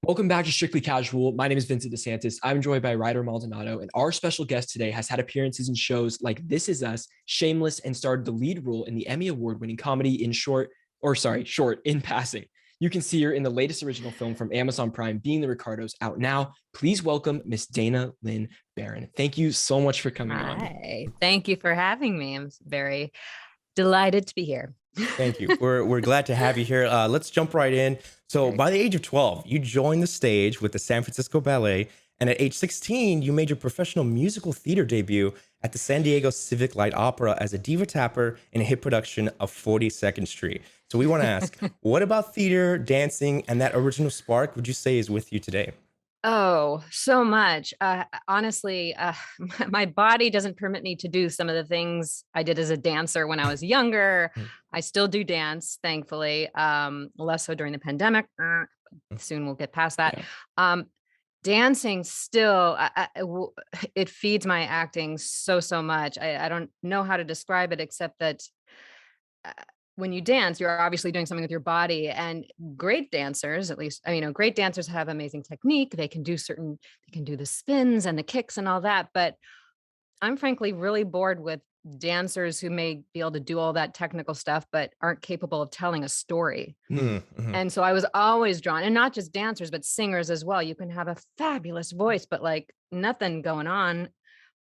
Welcome back to Strictly Casual. My name is Vincent DeSantis. I'm joined by Ryder Maldonado, and our special guest today has had appearances in shows like This Is Us, Shameless, and starred the lead role in the Emmy Award-winning comedy Short in Passing. You can see her in the latest original film from Amazon Prime, Being The Ricardos, out now. Please welcome Miss Dana Lyn Baron. Thank you so much for coming on. Hi, thank you for having me. I'm very delighted to be here. Thank you. We're glad to have you here. Let's jump right in. So, by the age of 12, you joined the stage with the San Francisco Ballet, and at age 16, you made your professional musical theater debut at the San Diego Civic Light Opera as a diva tapper in a hit production of 42nd Street. So, we want to ask, what about theater, dancing, and that original spark would you say is with you today? Oh, so much. Honestly, my body doesn't permit me to do some of the things I did as a dancer when I was younger. Mm, I still do dance, thankfully, less so during the pandemic. mm, Soon we'll get past that. Yeah. Um, Dancing still, it feeds my acting so much. I don't know how to describe it except that uh, when you dance, you're obviously doing something with your body. And great dancers, at least, great dancers have amazing technique. They can do the spins and the kicks and all that. But I'm frankly really bored with dancers who may be able to do all that technical stuff, but aren't capable of telling a story. Mm. mhm. And so I was always drawn, and not just dancers, but singers as well. You can have a fabulous voice, but like nothing going on.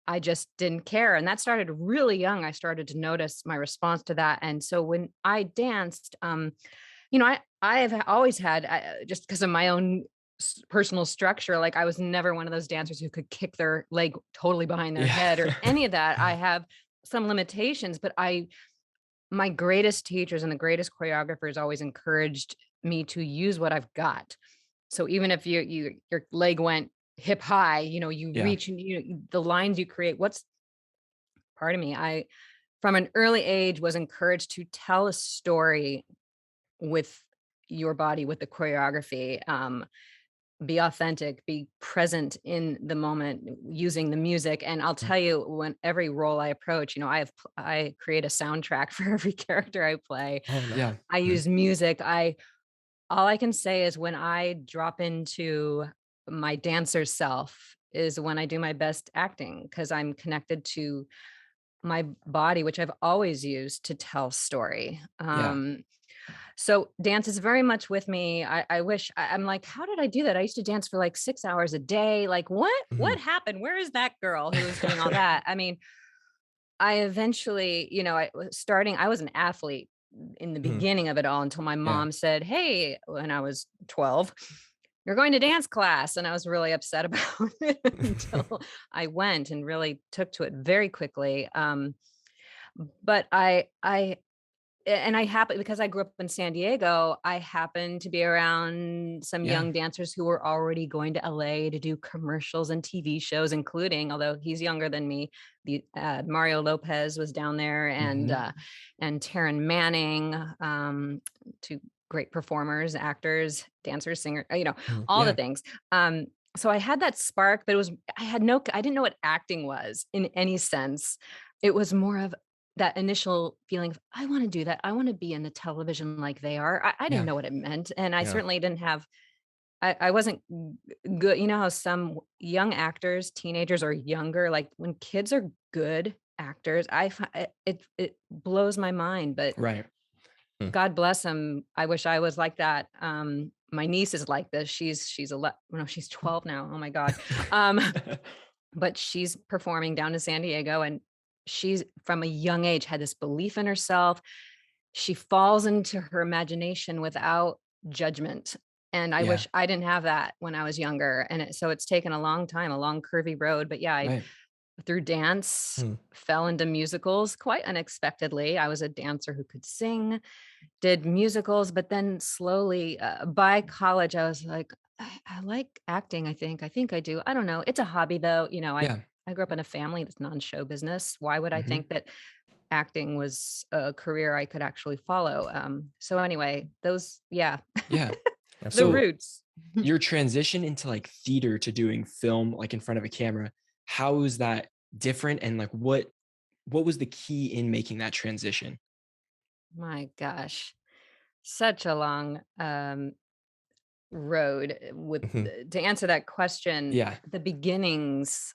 I just didn't care. And that started really young. I started to notice my response to that. And so when I danced, I have always had, just because of my own personal structure, like I was never one of those dancers who could kick their leg totally behind their head or Yeah. any of that. I have some limitations, but my greatest teachers and the greatest choreographers always encouraged me to use what I've got. So even if your leg went hip high, you Yeah. reach and the lines you create. Pardon me, I from an early age was encouraged to tell a story with your body, with the choreography. Be authentic, be present in the moment using the music. And I'll Mm, tell you, when every role I approach, I create a soundtrack for every character I play. Oh, no. Yeah. I use music. I All I can say is when I drop into my dancer self is when I do my best acting because I'm connected to my body, which I've always used to tell story. Yeah. So dance is very much with me. I'm like, how did I do that? I used to dance for like 6 hours a day. Like, what Mhm. happened? Where is that girl who was doing all that? I mean, I eventually, I was an athlete in the Mhm. beginning of it all until my Yeah. mom said, "Hey," when I was 12, "you're going to dance class." And I was really upset about it until I went and really took to it very quickly. But I happen because I grew up in San Diego, I happened to be around some Yeah. young dancers who were already going to LA to do commercials and TV shows, including, although he's younger than me, the Mario Lopez was down there, Hmm. and Taryn Manning, two great performers, actors, dancers, singer, Mhm. all the Yeah. things. Um, so I had that spark, but I didn't know what acting was in any sense. It was more of that initial feeling of, I wanna do that. I wanna be in the television like they are. I didn't Yeah. know what it meant, and I Yeah. certainly didn't have I wasn't good. You know how some young actors, teenagers or younger, like, when kids are good actors, it blows my mind, but Right. Mm. God bless them. I wish I was like that. My niece is like this. No, she's 12 now. Oh my God. Um, but she's performing down in San Diego, and she's from a young age had this belief in herself. She falls into her imagination without judgment. And I Yeah. wish I didn't have that when I was younger. So it's taken a long time, a long curvy road. But yeah, I Right. through dance Mm. fell into musicals quite unexpectedly. I was a dancer who could sing, did musicals, but then slowly, by college, I was like, I like acting, I think. I think I do. I don't know. It's a hobby though. Yeah. I grew up in a family that's non-show business. Why would I Hmm. think that acting was a career I could actually follow? So anyway, yeah, Yeah. the Absolutely. So roots. your transition into like theater to doing film like in front of a camera, how is that different? And like what was the key in making that transition? My gosh, such a long road with Mhm. to answer that question. Yeah. The beginnings,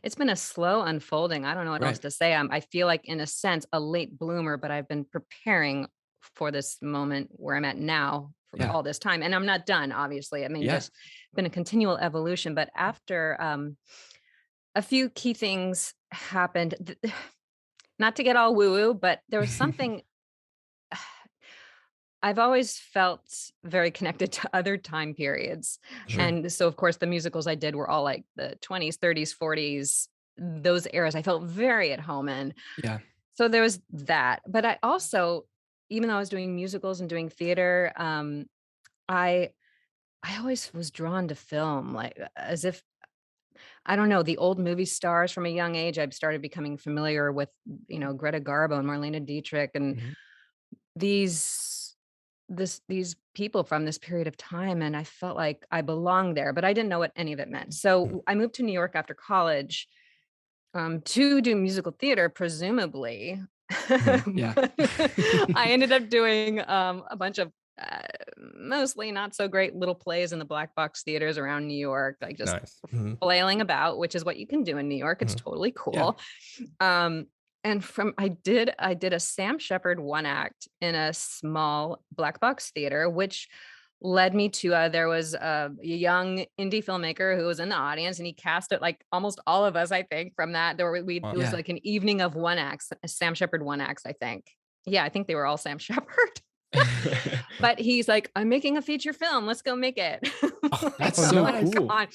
it's been a slow unfolding. I don't know what else Right. to say. I feel like, in a sense, a late bloomer, but I've been preparing for this moment where I'm at now for Yeah. all this time. And I'm not done, obviously. I mean, Yeah. there's been a continual evolution, but after a few key things happened, not to get all woo woo, but there was something. I've always felt very connected to other time periods. Sure. And so, of course, the musicals I did were all like the 20s, 30s, 40s, those eras I felt very at home in. Yeah. So there was that. But I also, even though I was doing musicals and doing theater, I I always was drawn to film, like as if I don't know, the old movie stars from a young age. I've started becoming familiar with, Greta Garbo and Marlene Dietrich and Mhm. these these people from this period of time, and I felt like I belonged there, but I didn't know what any of it meant. So I moved to New York after college, to do musical theater, presumably. Mhm. Yeah. But I ended up doing a bunch of uh, mostly not so great little plays in the black box theaters around New York, like just Nice. Mhm. flailing about, which is what you can do in New York. It's Mhm. totally Yeah. cool. Um, and from I did a Sam Shepard one act in a small black box theater, which led me to there was a young indie filmmaker who was in the audience, and he cast it like almost all of us, I think, from that. It Wow. was Yeah. like an evening of one acts, Sam Shepard one acts, I think. Yeah, I think they were all Sam Shepard. But he's like, I'm making a feature film. Let's go make it. Like, That's Oh, so oh my nice. cool. God.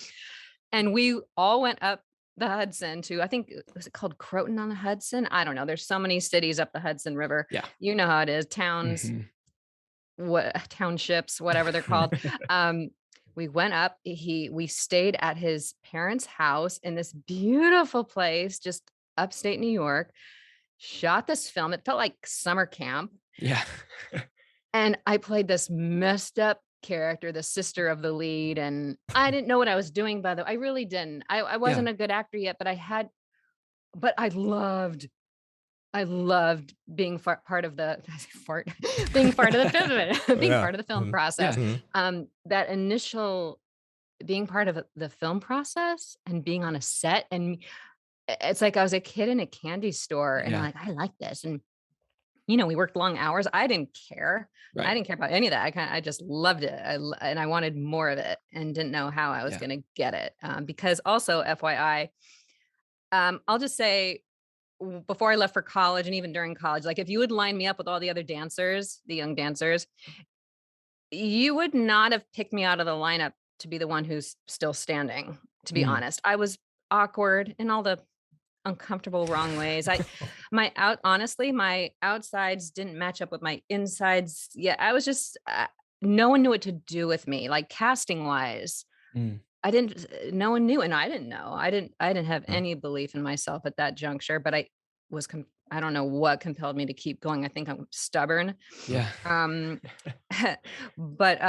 And we all went up the Hudson to, I think, was it called Croton on the Hudson? I don't know. There's so many cities up the Hudson River. Yeah. You know how it is, towns, Mhm. what townships, whatever they're called. Um, we went up. We stayed at his parents' house in this beautiful place, just upstate New York. Shot this film. It felt like summer camp. Yeah. And I played this messed up character, the sister of the lead, and I didn't know what I was doing, by the way. I really didn't. I Yeah. wasn't a good actor yet, but I loved being part of the fart, being part of the film, being Yeah. part of the film Mhm. process. Yeah. Mhm. That initial being part of the film process and being on a set, and it's like I was a kid in a candy store, and I'm Yeah. like, I like this, and we worked long hours. I didn't care. I Right. didn't care about any of that. I just loved it. And I wanted more of it and didn't know how I was Yeah. going to get it. Because also, FYI, I'll just say, before I left for college and even during college, like if you would line me up with all the other dancers, the young dancers, you would not have picked me out of the lineup to be the one who's still standing, to be Mm. honest. I was awkward in all the uncomfortable wrong ways. Honestly, my outsides didn't match up with my insides. Yeah, I was just no one knew what to do with me, like casting wise. Mm. No one knew, and I didn't know. I didn't have Mhm. any belief in myself at that juncture, but I don't know what compelled me to keep going. I think I'm stubborn. Yeah. Um but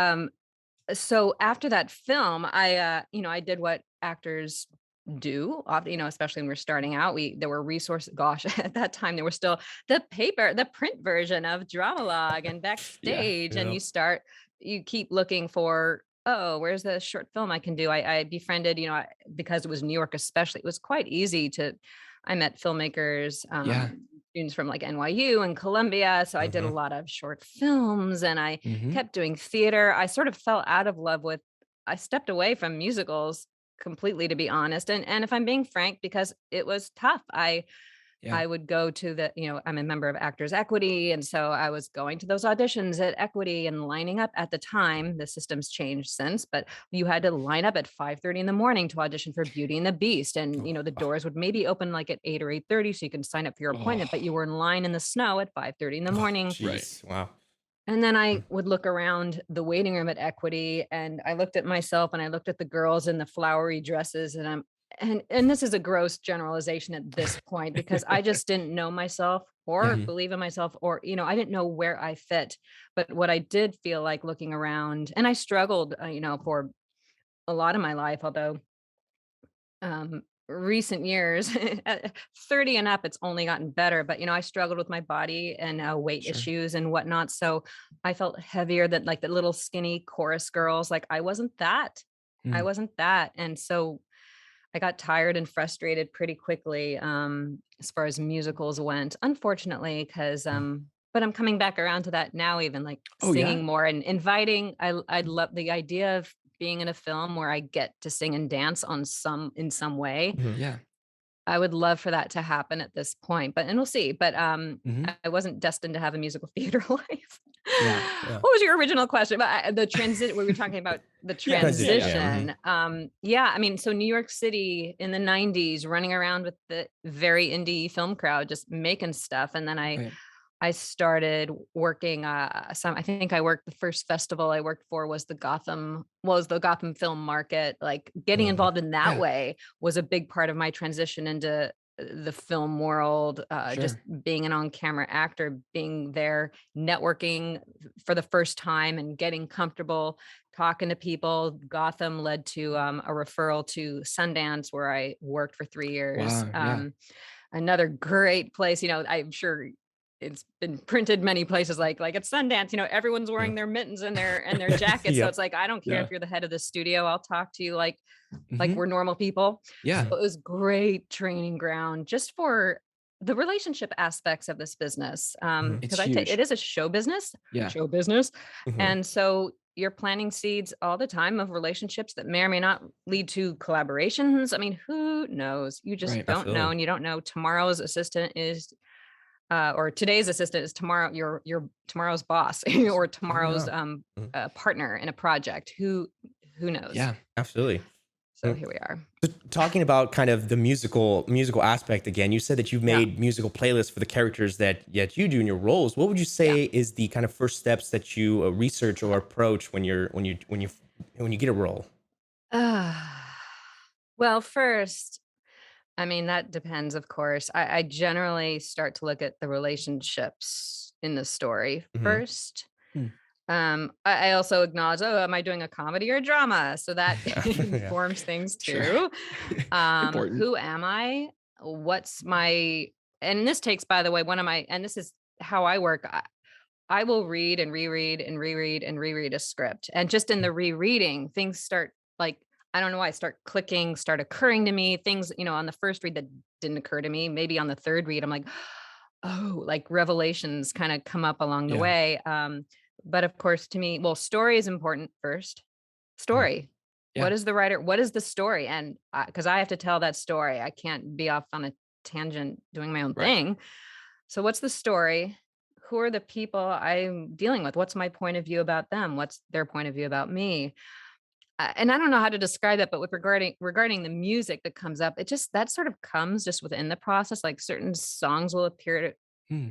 so after that film, I did what actors do, especially when we're starting out. There were resources. Gosh, at that time there was still the print version of Dramalog and Yeah. Backstage, and Yep. you keep looking for, oh, where's the short film I can do? I befriended, because it was New York, especially, it was quite easy to. I met filmmakers, Yeah. students from like NYU and Columbia, so I did a Mhm. lot of short films, and I Mhm. kept doing theater. I sort of fell out of love with I stepped away from musicals completely, to be honest. And if I'm being frank, because it was tough. Yeah. I would go to I'm a member of Actors Equity. And so I was going to those auditions at Equity and lining up at the time. The system's changed since, but you had to line up at 5:30 in the morning to audition for Beauty and the Beast. And, Oh, the oh, doors would maybe open like at 8 or 8:30. So you can sign up for your appointment, but you Oh, were in line in the snow at 5:30 in the oh, morning. right. jeez. Wow. And then I Mm. would look around the waiting room at Equity, and I looked at myself and I looked at the girls in the flowery dresses, and and this is a gross generalization at this point, because I just didn't know myself or Yeah. Mhm. believe in myself, or I didn't know where I fit. But what I did feel like looking around, and I struggled, for a lot of my life, although recent years, at 30 and up, it's only gotten better. But, I struggled with my body and weight Sure. issues and whatnot. So I felt heavier than like the little skinny chorus girls. Like I wasn't that. I Mm, wasn't that. And so I got tired and frustrated pretty quickly, as far as musicals went, unfortunately, because mm. but I'm coming back around to that now, even like Oh, yeah? singing more and inviting. I love the idea of being in a film where I get to sing and dance in some way. Mhm. Yeah. I would love for that to happen at this point, but we'll see. But Mhm. I wasn't destined to have a musical theater life. Yeah. Yeah. What was your original question? But the transit we were talking about the Yeah. Yeah, Transition. yeah. Yeah. Mhm. transition. Yeah, I mean, so New York City in the 90s, running around with the very indie film crowd, just making stuff. And then Right. I started working I think I worked the first festival I worked for was the Gotham Film Market. Like getting Mhm. involved in that Yeah. way was a big part of my transition into the film world, just Sure. being an on-camera actor, being there, networking for the first time and getting comfortable talking to people. Gotham led to a referral to Sundance, where I worked for 3 years. Wow. Yeah. Another great place, I'm sure it's been printed many places, like at Sundance, everyone's Yeah. wearing their mittens and their jackets. So Yep. it's like, I don't care Yeah. if you're the head of the studio, I'll talk to you like Mhm. we're normal people. So Yeah. it was great training ground just for the relationship aspects of this business. Mhm. It's Because it huge. is a Yeah. show business. Mhm. And so you're planting seeds all the time of relationships that may or may not lead to collaborations. I mean, who knows? You just Right. don't know. Absolutely. And you don't know tomorrow's assistant is or today's assistant is tomorrow your tomorrow's boss or Oh tomorrow's yeah. Mhm. partner in a project. Who knows? Yeah. Absolutely. So here we are. So talking about kind of the musical aspect again, you said that you've Yeah. made musical playlists for the characters that yet you do in your roles. What would you Yeah. say is the kind of first steps that you research or approach when you get a role? Well, first, I mean, that depends, of course. I generally start to look at the relationships in the story Hmm. first. Hmm. I also acknowledge, oh, am I doing a comedy or a drama? So that Yeah. Yeah. informs things Sure. too. Important. Who am I? What's my, and this takes, by the way, and this is how I work. I will read and reread and reread and reread a script. And just in the rereading, things start like, I don't know why, start clicking, start occurring to me. Things, on the first read that didn't occur to me. Maybe on the third read, I'm like, oh, like revelations kind of come up along the Yeah. way. But of course, to me, well, story is important first. Mhm. Story. Yeah. What is the story? And because I have to tell that story, I can't be off on a tangent doing my own Right. thing. So what's the story? Who are the people I'm dealing with? What's my point of view about them? What's their point of view about me? And I don't know how to describe that, but with regarding the music that comes up, it just that sort of comes just within the process. Like certain songs will appear Hmm.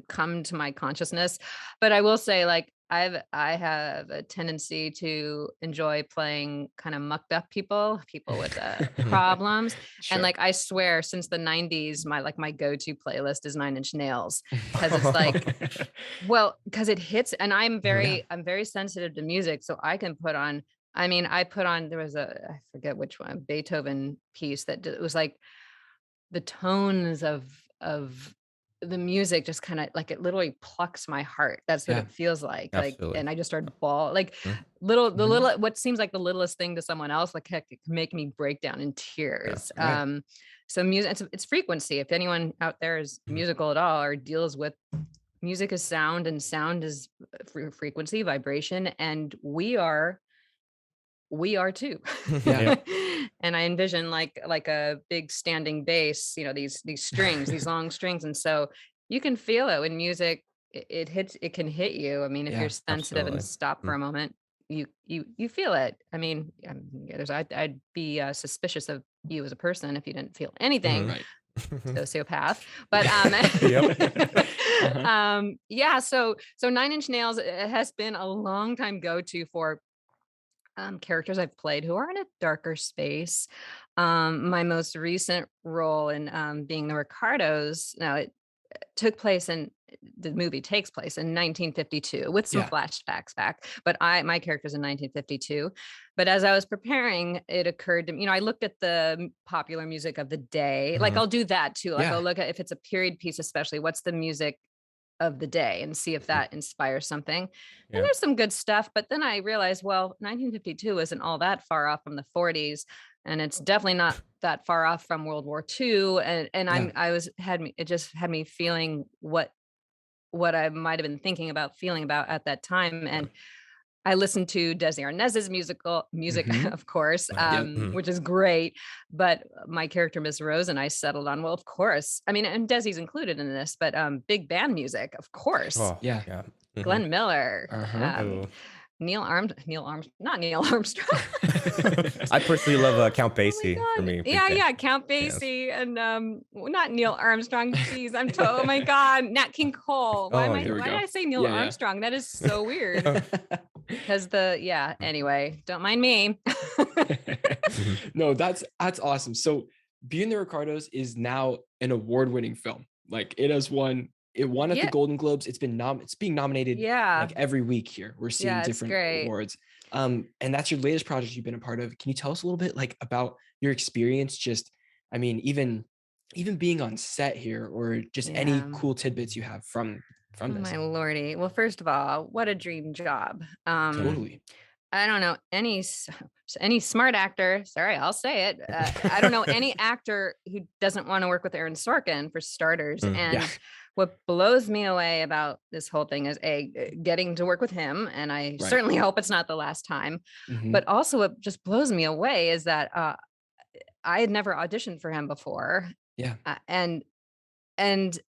come to my consciousness. But I will say, like, I have a tendency to enjoy playing kind of mucked up people with Mhm. problems. And Sure. like I swear, since the 90s, my go-to playlist is Nine Inch Nails. Cause it's like, well, because it hits, and Mhm. Yeah. I'm very sensitive to music. So I can put on, I mean, I put on, there was I forget which one, Beethoven piece it was like the tones of the music just kinda like, it literally plucks my heart. That's what Yeah. it feels like, Absolutely. and I just started bawl like, Mhm. Mhm. what seems like the littlest thing to someone else, like, heck, it can make me break down in Yeah. tears. Right. So music, it's frequency. If anyone out there is Mhm. musical at all or deals with music is sound, and sound is frequency, vibration, and we are too. Yeah. Yep. And I envision like a big standing bass, these strings, these long strings. And so you can feel it when music it can hit you. I mean, if you're Yeah. sensitive and Absolutely. stop for Mm. a moment, you feel it. I mean, yeah, I'd be suspicious of you as a person if you didn't feel anything, Mhm. Right. sociopath. But Yep. Uh-huh. yeah, so Nine Inch Nails has been a long time go to for characters I've played who are in a darker space. My most recent role in Being the Ricardos. Now, the movie takes place in 1952 with some Yeah. flashbacks back, but my character's in 1952. But as I was preparing, it occurred to me, I looked at the popular music of the day. Like Mhm. I'll do that too. Like Yeah. I'll look at, if it's a period piece, especially, what's the music of the day, and see if Mhm. that inspires something. And Yeah. there's some good stuff, but then I realized, well, 1952 isn't all that far off from the 40s, and it's definitely not that far off from World War II. And Yeah. it just had me feeling what I might have been thinking about, feeling about at that time. And I listened to Desi Arnaz's music, Mhm. of course, Yep. Mhm. which is great. But my character, Miss Rose, and I settled on, well, of course. I mean, and Desi's included in this, but big band music, of course. Oh, Yeah. yeah. Mhm. Glenn Miller, Uh-huh. Oh. Not Neil Armstrong. I personally love Count Oh Basie my for God. me. Big Yeah, fan. yeah. Count Yes. Basie and well, not Neil Armstrong. Jeez, oh my God. Nat King Cole. Oh, There we Why go. did I say Neil Yeah, yeah. Armstrong? That is so weird. Because anyway, don't mind me. No, that's awesome. So Being the Ricardos is now an award-winning film. Like it won at the Yeah. Golden Globes. It's being nominated Yeah. like every week here. We're seeing Yeah, it's different great. awards. And that's your latest project you've been a part of. Can you tell us a little bit like about your experience? Just, I mean, even being on set here, or just any Yeah. cool tidbits you have from Oh this. my lordy. Well, first of all, what a dream job. Totally. I don't know any smart actor. Sorry, I'll say it. I don't know any actor who doesn't want to work with Aaron Sorkin, for starters. Mhm. And Yeah. what blows me away about this whole thing is getting to work with him, and I Right. certainly hope it's not the last time. Mhm. But also, what just blows me away is that I had never auditioned for him before, Yeah. and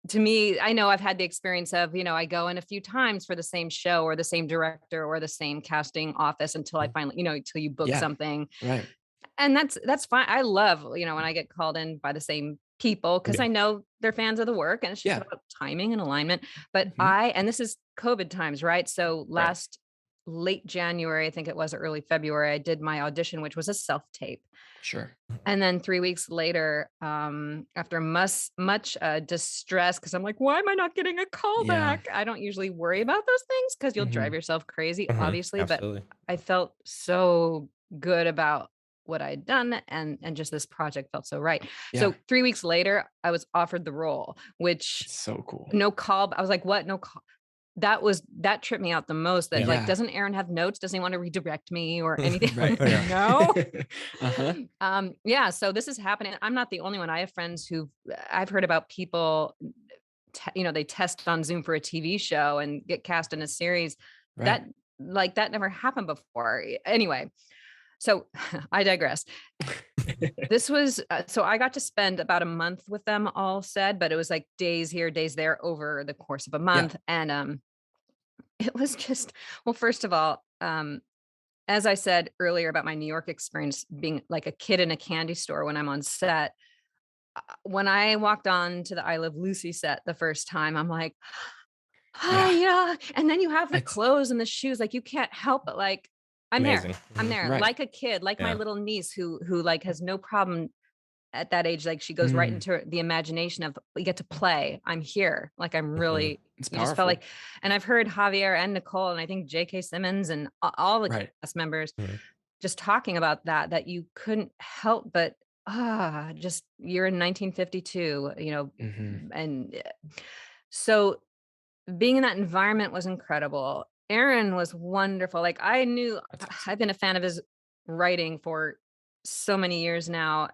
to me, I know I've had the experience of, I go in a few times for the same show or the same director or the same casting office until I finally, until you book Yeah. something. Right. And that's fine. I love, when I get called in by the same people, because Yeah. I know they're fans of the work, and it's just Yeah. about timing and alignment. But Mhm. and this is COVID times, right? So last late January, I think it was, or early February, I did my audition, which was a self-tape. Sure. And then 3 weeks later, after much distress, because I'm like, why am I not getting a call Yeah. back? I don't usually worry about those things because you'll drive Mhm. yourself crazy, Mhm. obviously. But Absolutely. I felt so good about what I'd done, and just this project felt so right. Yeah. So 3 weeks later, I was offered the role, which It's so cool. no call. I was like, what? No call. That tripped me out the most. That, Yeah. like, Yeah. doesn't Aaron have notes? Doesn't he want to redirect me or anything? Right. Yeah. No. Uh-huh. Yeah, so this is happening. I'm not the only one. I have friends I've heard about people, they test on Zoom for a TV show and get cast in a series. Right. That never happened before. Anyway, so I digress. This was so I got to spend about a month with them, all said, but it was like days here, days there over the course of a month. And it was just, well, first of all, as I said earlier about my New York experience being like a kid in a candy store when I'm on set, when I walked on to the I Love Lucy set the first time, I'm like, hi, yeah. And then you have the It's clothes and the shoes, like you can't help but like, I'm Amazing. there. I'm Mhm. there, Right. like a kid, like my Yeah. little niece who like has no problem at that age. Like she goes right Mm. into the imagination of, we get to play. I'm here. Like I'm really, It's you just felt powerful. like, and I've heard Javier and Nicole, and I think J.K. Simmons and all the Right. cast members Mhm. just talking about that you couldn't help but just, you're in 1952, Mhm. and so being in that environment was incredible. Aaron was wonderful. Like I knew, That's awesome. I've been a fan of his writing for so many years now.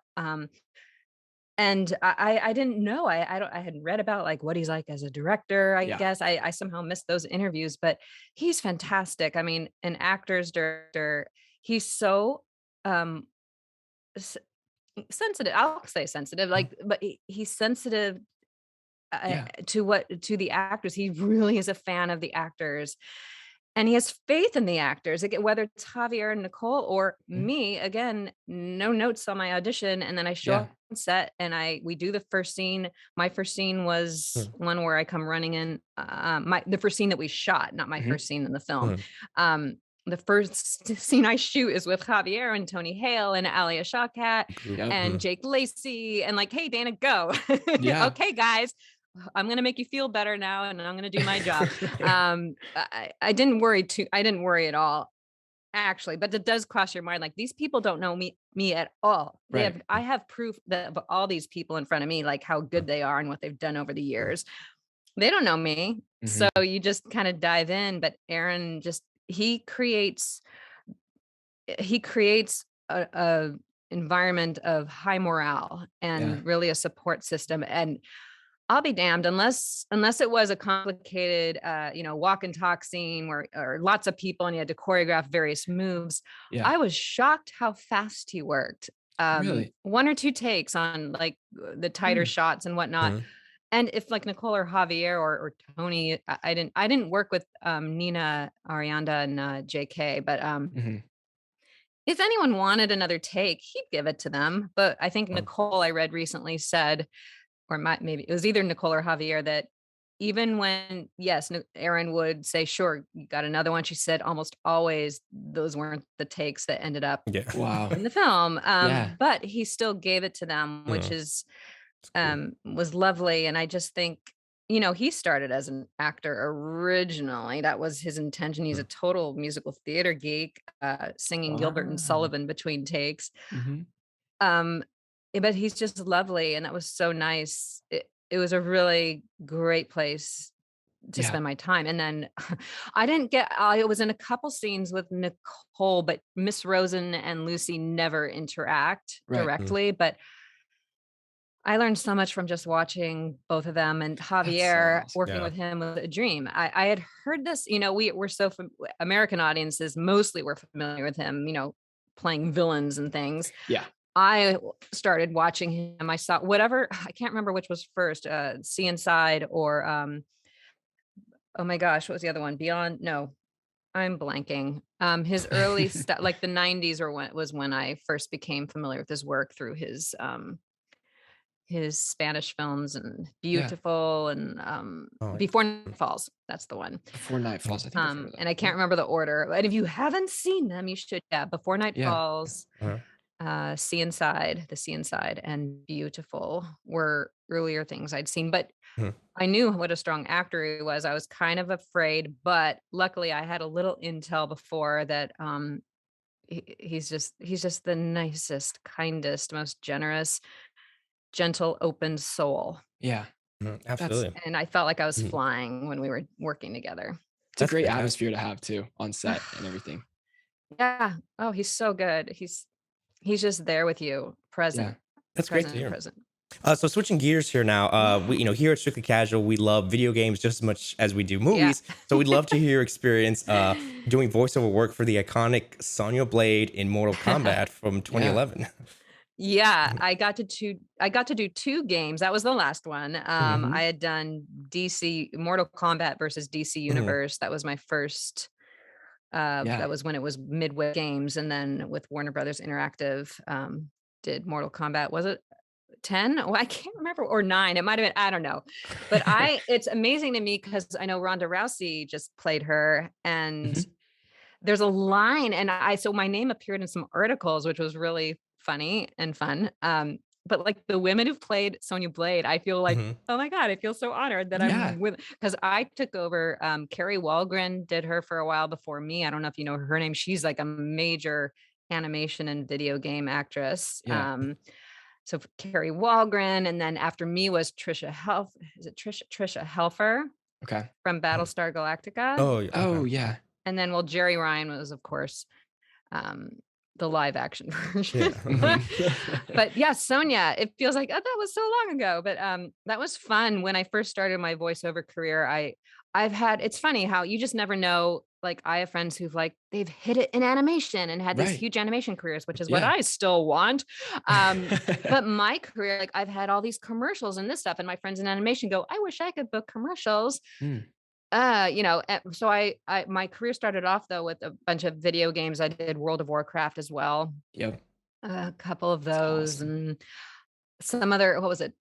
And I didn't know, I hadn't read about like what he's like as a director. I Yeah. guess I somehow missed those interviews, but he's fantastic. I mean, an actor's director. He's so um s- sensitive. I'll say sensitive, like, but he's sensitive Yeah. to the actors. He really is a fan of the actors, and he has faith in the actors. Again, whether it's Javier and Nicole or Mhm. me, again, no notes on my audition, and then I show Yeah. up on set and we do the first scene. My first scene was Mhm. one where I come running in. The first scene that we shot, not my Mhm. first scene in the film. Mhm. Um, the first scene I shoot is with Javier and Tony Hale and Alia Shawkat Group. Yep. and Mhm. Jake Lacey, and like, hey, Dana, go. Yeah. Okay, guys. I'm going to make you feel better now, and I'm going to do my job. I didn't worry I didn't worry at all, actually, but it does cross your mind. Like, these people don't know me at all. Right. I have proof that of all these people in front of me, like how good they are and what they've done over the years. They don't know me. So Mhm. you just kind of dive in, but Aaron just, he creates a environment of high morale Yeah. and really a support system. And I'll be damned, unless it was a complicated, walk and talk scene where or lots of people and you had to choreograph various moves. Yeah. I was shocked how fast he worked. Really? One or two takes on like the tighter Mm. shots and whatnot. Mhm. And if like Nicole or Javier or Tony, I didn't work with Nina, Arianda, and JK, but Mhm. if anyone wanted another take, he'd give it to them. But I think Mhm. Nicole, I read recently, said, or maybe it was either Nicole or Javier, that even when, yes, Aaron would say, sure, you got another one. She said almost always those weren't the takes that ended up Yeah. Wow. in the film. Yeah. But he still gave it to them, which Mhm. is It's cool. was lovely. And I just think, he started as an actor originally. That was his intention. He's a Mhm. total musical theater geek, singing Gilbert and Wow. Sullivan between takes. Mhm. Um, but he's just lovely, and that was so nice. It was a really great place to Yeah. spend my time. And then I was in a couple scenes with Nicole, but Miss Rosen and Lucy never interact Right. Mhm. directly. But I learned so much from just watching both of them, and That's so Javier, awesome. working Yeah. with him was a dream. I had heard this, we're so American audiences mostly were familiar with him, playing villains and things. Yeah. I started watching him. I saw whatever, I can't remember which was first, See Inside or oh my gosh, what was the other one? Beyond, no, I'm blanking. His early stuff, like the 90s or when was when I first became familiar with his work through his Spanish films and Yeah. Beautiful and Oh, Before mm, Night Falls. That's the one. Before Night mhm. Falls, I think I've heard of that. And I Yeah. can't remember the order. And if you haven't seen them, you should. Yeah, Before Night Yeah. Falls, Uh-huh. See Inside, and Beautiful were earlier things I'd seen. But Mhm. I knew what a strong actor he was. I was kind of afraid, but luckily I had a little intel before that. He's just the nicest, kindest, most generous, gentle, open soul. Mhm. That's Absolutely. And I felt like I was Mhm. flying when we were working together. it's a That's great fantastic. atmosphere to have too on set and everything. Yeah. Oh, he's so good. He's just there with you, Yeah. That's great to present, hear. present. So switching gears here now, we here at Strictly Casual, we love video games just as much as we do Yeah. movies. So we'd love to hear your experience doing voiceover work for the iconic Sonya Blade in Mortal Kombat from Yeah. 2011. Yeah, Mhm. I got to do 2 games. That was the last one. Mhm. I had done DC Mortal Kombat versus DC Mhm. Universe. That was my first, Yeah. that was when it was Midway Games, and then with Warner Brothers Interactive, did Mortal Kombat. Was it 10? Oh, I can't remember, or 9. It might have been, I don't know. But it's amazing to me because I know Ronda Rousey just played her, and Mhm. there's a line, and so my name appeared in some articles, which was really funny and fun. But like the women who've played Sonya Blade, I feel like, Mhm. oh my God, I feel so honored that Yeah. I'm with, because I took over. Carrie Walgren did her for a while before me. I don't know if you know her name. She's like a major animation and video game actress. Yeah. So Carrie Walgren, and then after me was Trisha Is it Trisha Helfer Okay. from Mhm. Battlestar Galactica? Oh, yeah. Oh, Okay. yeah. And then, well, Jerry Ryan was, of course, um, the live action Yeah. version. Mhm. But yeah, Sonia, it feels like, oh, that was so long ago. But that was fun. When I first started my voiceover career, I've had, it's funny how you just never know. Like, I have friends who've like they've hit it in animation and had these Right. huge animation careers, which is what Yeah. I still want. But my career, like I've had all these commercials and this stuff, and my friends in animation go, I wish I could book commercials. Mm. So my career started off though with a bunch of video games. I did World of Warcraft as well, Yep. a couple of That's those, awesome. and some other, what was it?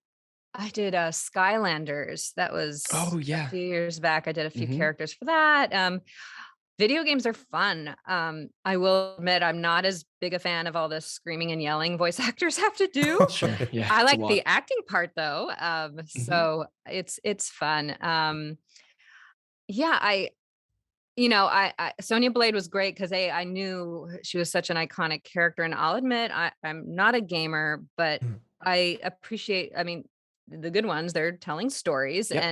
I did Skylanders. That was Oh, a yeah. few years back. I did a few Mhm. characters for that. Video games are fun. I will admit I'm not as big a fan of all this screaming and yelling voice actors have to do. Sure. Yeah. I It's a like lot. the acting part though. Mhm. So it's fun. Yeah, I Sonya Blade was great because I knew she was such an iconic character, and I'll admit I'm not a gamer, but Mhm. I appreciate. I mean, the good ones, they're telling stories, Yep.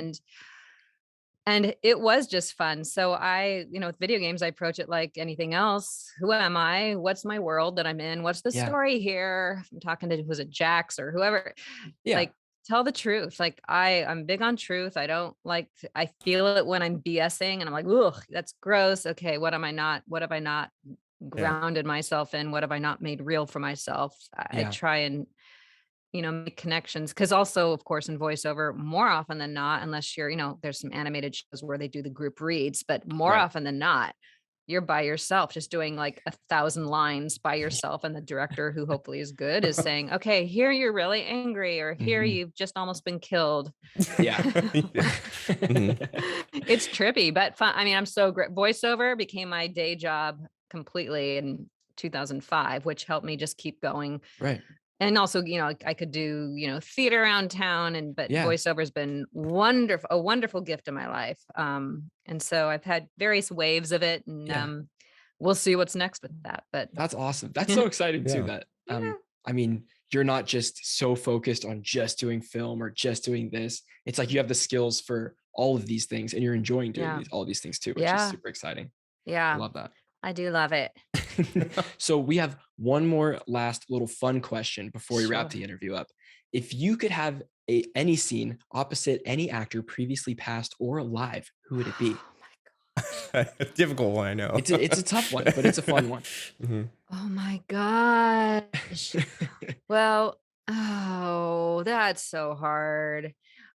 and it was just fun. So with video games, I approach it like anything else. Who am I? What's my world that I'm in? What's the Yeah. story here? If I'm talking to, was it Jax or whoever? Yeah. Like, tell the truth. Like I'm big on truth. I don't like, I feel it when I'm BSing and I'm like, ugh, that's gross. Okay. What have I not Yeah. grounded myself in? What have I not made real for myself? I Yeah. try and make connections. Cause also, of course, in voiceover, more often than not, unless there's some animated shows where they do the group reads, but more Right. often than not, you're by yourself, just doing like 1,000 lines by yourself. And the director, who hopefully is good, is saying, okay, here you're really angry, or here Mhm. you've just almost been killed. Yeah. Yeah. Mhm. It's trippy, but fun. I mean, I'm so great. Voiceover became my day job completely in 2005, which helped me just keep going. Right. And also, I could do, theater around town, but Yeah. voiceover has been wonderful, a wonderful gift in my life. And so I've had various waves of it, and Yeah. we'll see what's next with that. But That's awesome. That's yeah, so exciting too Yeah. that yeah, I mean, you're not just so focused on just doing film or just doing this. It's like you have the skills for all of these things and you're enjoying doing yeah, all these things too, which is yeah, super exciting. I yeah. love that. I do love it. So we have one more last little fun question before we wrap Sure. the interview up. If you could have any scene opposite any actor previously passed or alive, who would it be? Difficult one, I know. It's a tough one, but it's a fun one. Mhm. Oh my gosh. Well, oh, that's so hard.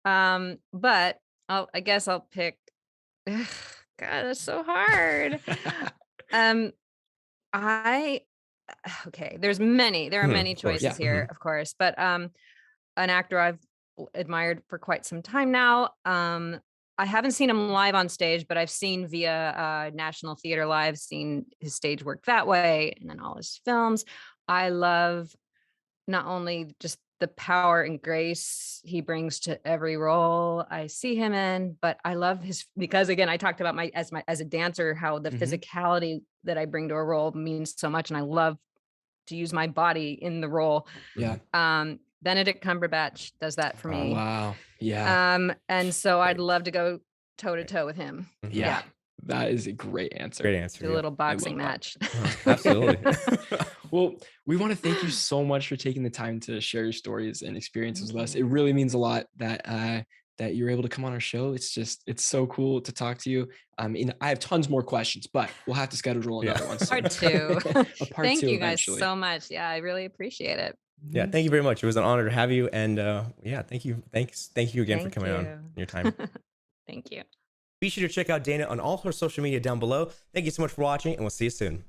But I guess I'll pick. Ugh, God, that's so hard. Um, I okay. There are Mhm. many Of course. choices Yeah. here, Mhm. of course, but an actor I've admired for quite some time now. I haven't seen him live on stage, but I've seen via National Theater Live, seen his stage work that way, and then all his films. I love not only just the power and grace he brings to every role I see him in, but I love his, because again, I talked about my as a dancer, how the Mhm. physicality that I bring to a role means so much, and I love to use my body in the role. Mhm. Yeah. Benedict Cumberbatch does that for Wow. me. Wow. Yeah. And so I'd Great. love to go toe to Great. toe with him. Mhm. Yeah. Yeah, That is a great Great answer. answer. do a Yep. little I boxing love that. match. Absolutely. Well, we want to thank you so much for taking the time to share your stories and experiences Thank with us. you. It really means a lot that you're able to come on our show. It's so cool to talk to you. And I have tons more questions, but we'll have to schedule Yeah. another one soon. Part two. A part Thank two you guys eventually. so much. Yeah, I really appreciate it. Yeah. Mhm. Thank you very much. It was an honor to have you. And yeah, thank you. Thanks. Thank you again for Thank coming on you. your time. Thank you. Be sure to check out Dana on all her social media down below. Thank you so much for watching, and we'll see you soon.